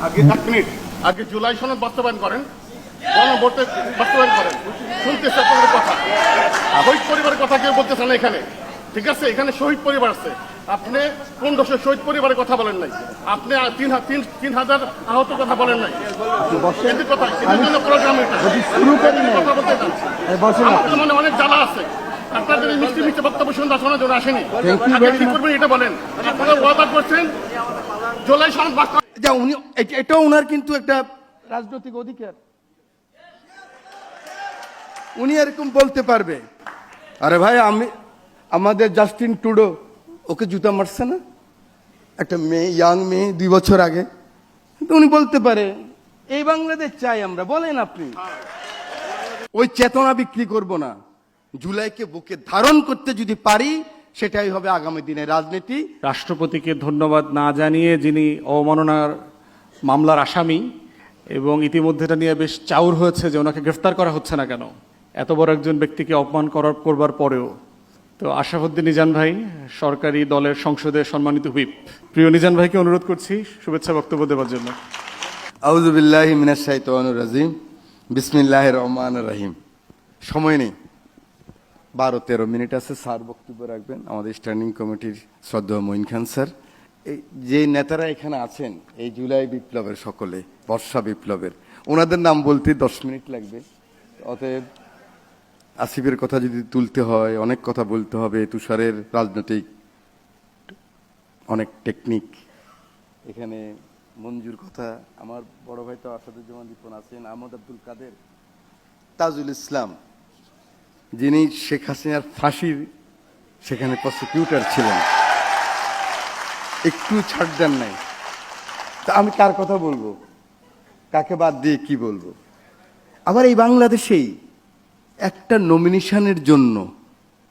আগে 1 মিনিট আগে জুলাই সনদ বাস্তবায়ন করেন, গণভোটে বাস্তবায়ন করেন। শুনতেছে আপনাদের কথা, শহীদ পরিবারের কথা কেউ বলতেছে না এখানে, ঠিক আছে? এখানে শহীদ পরিবার আছে, আপনি কোন দোষের শহীদ পরিবারের কথা বলেন নাই, আপনি 3,000 আহত কথা বলেন নাই। কথা এদের জন্য প্রোগ্রাম কথা বলতে চান, আমার মনে অনেক জ্বালা আছে। আপনাদের এই মিষ্টি মিষ্টি বক্তব্য শুনতে শোনার জন্য আসেনি। আগে কি করবেন এটা বলেন। আপনারা ওয়াদা করছেন জুলাই সনদ বাস্তবায়ন, যা উনি এটাও ওনার কিন্তু একটা রাজনৈতিক অধিকার, উনি এরকম বলতে পারবে। আরে ভাই, আমাদের জাস্টিন ট্রুডো ওকে জুতা মারছে না একটা মেয়ে, ইয়াং মেয়ে 2 বছর আগে, কিন্তু উনি বলতে পারে এই বাংলাদেশ চাই আমরা। বলেন আপনি, ওই চেতনা বিক্রি করব না। জুলাইকে বুকে ধারণ করতে যদি পারি, সেটাই হবে আগামী দিনের রাজনীতি। রাষ্ট্রপতিকে ধন্যবাদ না জানিয়ে, যিনি অবমাননার মামলার আসামি এবং ইতিমধ্যে এটা নিয়ে বেশ চাউর হয়েছে যে ওনাকে গ্রেফতার করা হচ্ছে না কেন, এত বড় একজন ব্যক্তিকে অপমান করবার পরেও। তো আশরাফুদ্দিন নিজান ভাই, সরকারি দলের সংসদে সম্মানিত হুইপ, প্রিয় নিজান ভাইকে অনুরোধ করছি শুভেচ্ছা বক্তব্য দেওয়ার জন্য। আউযু বিল্লাহি মিনাশ শাইতানির রাজিম, বিসমিল্লাহির রহমানির রহিম। সময় নেই, 12-13 মিনিট আছে। স্যার বক্তব্য রাখবেন, আমাদের স্ট্যান্ডিং কমিটির শ্রদ্ধেয় মঈন খান স্যার। এই যে নেতারা এখানে আছেন, এই জুলাই বিপ্লবের সকলে, বর্ষা বিপ্লবের, ওনাদের নাম বলতে 10 মিনিট লাগবে। অতএব আসিফের কথা যদি তুলতে হয়, অনেক কথা বলতে হবে। তুষারের রাজনৈতিক অনেক টেকনিক, এখানে মঞ্জুর কথা, আমার বড় ভাই তো আসাদুজ্জামান দীপন আছেন, আহমদ আব্দুল কাদের, তাজুল ইসলাম, যিনি শেখ হাসিনার ফাঁসির সেখানে প্রসিকিউটর ছিলেন, একটু ছাড় দেন নাই। তা আমি কার কথা বলবো, কাকে বাদ দিয়ে কি বলবো? আবার এই বাংলাদেশেই একটা নমিনেশনের জন্য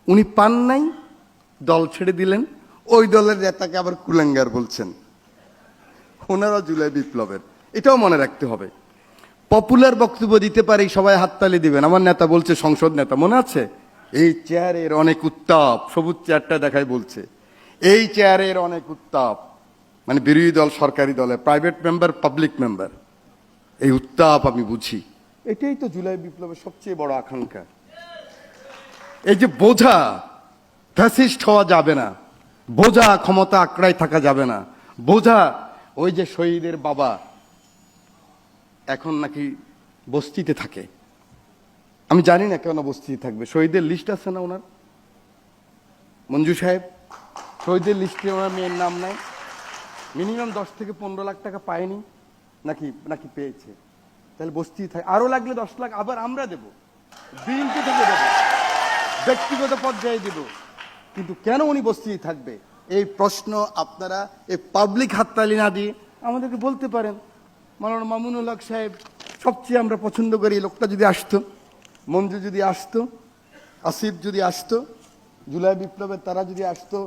উনি পান নাই, দল ছেড়ে দিলেন, ওই দলের নেতাকে আবার কুলাঙ্গার বলছেন। ওনারা জুলাই বিপ্লবের, এটাও মনে রাখতে হবে। পপুলার বক্তব্য দিতে পারি, সবাই হাততালি দিবেন। আমার নেতা বলছে, সংসদ নেতা মনে আছে, এই চেয়ারের অনেক উত্তাপ, সবুজ চেয়ারটা দেখায় বলছে এই চেয়ারের অনেক উত্তাপ, মানে বিরোধী দল সরকারি দলে, প্রাইভেট মেম্বার পাবলিক মেম্বার, এই উত্তাপ আমি বুঝি। এটাই তো জুলাই বিপ্লবের সবচেয়ে বড় আকাঙ্ক্ষা। এই যে বোঝা, ফ্যাসিস্ট হওয়া যাবে না, বোঝা ক্ষমতা আঁকড়াই থাকা যাবে না, বোঝা ওই যে শহীদের বাবা এখন নাকি বস্তিতে থাকে। আমি জানি না কেন বস্তিতে থাকবে, শহীদের লিস্ট আছে না ওনার? মঞ্জু সাহেব, শহীদের লিস্টে ওনার মেয়ের নাম নাই? মিনিমাম 10 থেকে 15 লাখ টাকা পায়নি নাকি পেয়েছে? তাহলে বস্তি থাকে, আরো লাগলে 10 লাখ আবার আমরা দেব, বিএনপি থেকে দেব, ব্যক্তিগত পর্যায়ে দেব। কিন্তু কেন উনি বস্তি থাকবে, এই প্রশ্ন আপনারা এই পাবলিক হাততালি না দিয়ে আমাদেরকে বলতে পারেন। মাওলানা মামুনুল হক সাহেব সবচেয়ে আমরা পছন্দ করি, লোকটা যদি আসতো, মঞ্জু যদি আসতো, আসিফ যদি আসতো, জুলাই বিপ্লবের তারা যদি আসতো,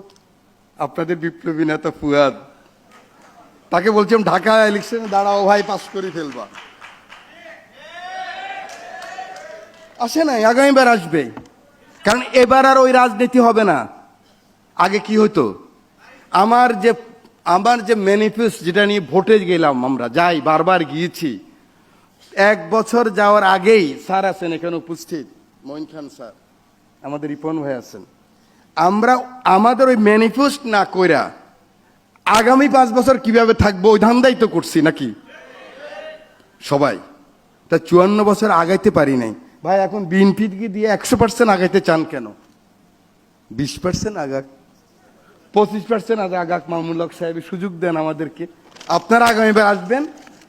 আপনাদের বিপ্লবী নেতা ফুয়াদ, তাকে বলছিলাম ঢাকা ইলেকশনে দাঁড়াও ভাই, পাস করে ফেলবা। আসে নাই, আগামীবার আসবে, কারণ এবার আর ওই রাজনীতি হবে না। আগে কি হতো, আমার যে ম্যানিফেস্ট, যেটা নিয়ে ভোটে গেলাম, আমরা যাই, বারবার গিয়েছি, 1 বছর যাওয়ার আগেই স্যার আছেন এখানে উপস্থিত, মঈন খান স্যার, আমাদের রিপন ভাই আছেন, আমরা আমাদের ওই ম্যানিফেস্ট না কইরা আগামী 5 বছর কিভাবে থাকবো ওই ধান্দাই তো করছি নাকি সবাই। তা 54 বছর আগাইতে পারি নাই ভাই। এখন বিএনপিকে দিয়ে 100% আগাইতে চান কেন? 20% আগাক, 25% আগাক। মামুনুল হক সাহেব সুযোগ দেন আমাদেরকে, আপনারা আগামীবার আসবেন,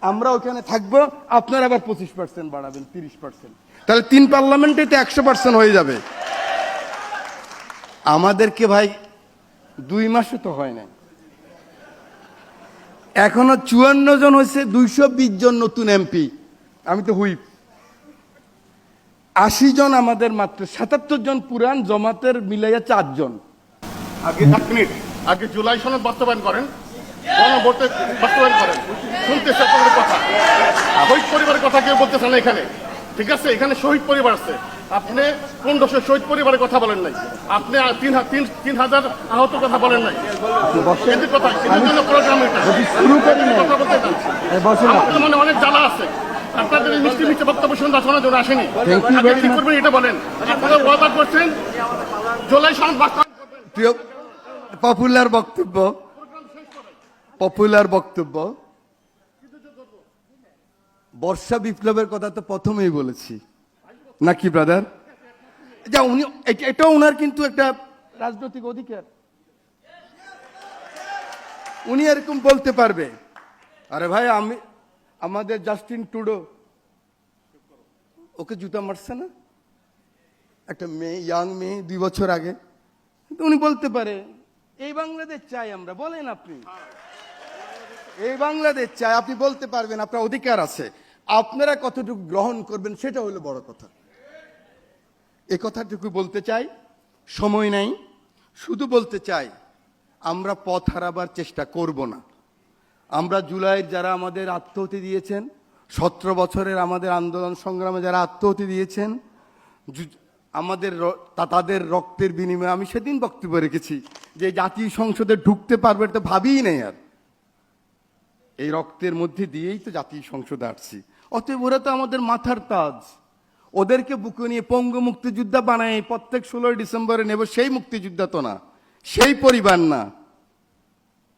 আমরা ওখানে থাকবো, আপনারা আবার 25% বাড়াবেন, 30%, তাহলে 3 পার্লামেন্টে তো 100% হয়ে যাবে। আমাদেরকে ভাই 2 মাসও তো হয় নাই, এখনো 54 জন হয়েছে, 220 জন নতুন এমপি, আমি তো হুইপ। 80 জন আমাদের মাত্র, 77 জন পুরান, জমাতের মিলাইয়া 4 জন। আগে 1 মিনিট আগে জুলাই সনদ বাস্তবায়ন করেন, গণভোটে বাস্তবায়ন করেন। শুনতেছে আপনাদের কথা, শহীদ পরিবারের কথা কেউ বলতেছে না এখানে, ঠিক আছে? এখানে শহীদ পরিবার আছে, আপনি 1500 শহীদ পরিবারের কথা বলেন নাই, আপনি 3000 আহত কথা বলেন নাই। কিন্তু কথা কিন্তু জন্য প্রোগ্রাম এটা শুরু করি না। কথা বলতে চান। বসুন আমাদের মনে অনেক জ্বালা আছে, আপনাদের এই মিষ্টি মিষ্টি বক্তব্য শুনতে শোনার জন্য আসেনি। Thank you আগে very কি much. করবেন এটা বলেন। আপনারা ওয়াদা করছেন জুলাই সনদ বাস্তবায়ন করবেন। প্রিয় পপুলার বক্তব্য বর্ষা বিপ্লবের কথা তো প্রথমেই বলেছি নাকি ব্রাদার? যা উনি এটা ওনার কিন্তু একটা রাজনৈতিক অধিকার, উনি এরকম বলতে পারবে। আরে ভাই আমাদের জাস্টিন ট্রুডো ওকে জুতা মারছে না একটা মেয়ে, ইয়াং মেয়ে 2 বছর আগে, কিন্তু উনি বলতে পারে এই বাংলাদেশ চাই আমরা। বলেন আপনি এই বাংলাদেশ চাই, আপনি বলতে পারবেন, আপনার অধিকার আছে। আপনারা কতটুকু গ্রহণ করবেন সেটা হলো বড় কথা। এই কথাটুকু বলতে চাই, সময় নাই, শুধু বলতে চাই আমরা পথ হারাবার চেষ্টা করব না। আমরা জুলাইয়ের যারা আমাদের আত্মহতি দিয়েছেন, 17 বছরের আমাদের আন্দোলন সংগ্রামে যারা আত্মহতি দিয়েছেন, তাদের রক্তের বিনিময়ে আমি সেদিন বক্তব্য রেখেছি যে জাতীয় সংসদে ঢুকতে পারবে এটা ভাবিই নেই। আর এই রক্তের মধ্যে দিয়েই তো জাতীয় সংসদে আসছি। অতএব ওরা তো আমাদের মাথার তাজ, ওদেরকে বুকে নিয়ে পঙ্গু মুক্তিযোদ্ধা বানায় প্রত্যেক 16 ডিসেম্বরে নেব, সেই মুক্তিযোদ্ধা তো না, সেই পরিবার না,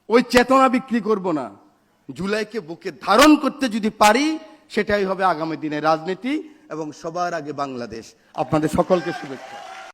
ওই চেতনা বিক্রি করব না। জুলাইকে বুকে ধারণ করতে যদি পারি সেটাই হবে আগামী দিনের রাজনীতি এবং সবার আগে বাংলাদেশ। আপনাদের সকলকে শুভেচ্ছা।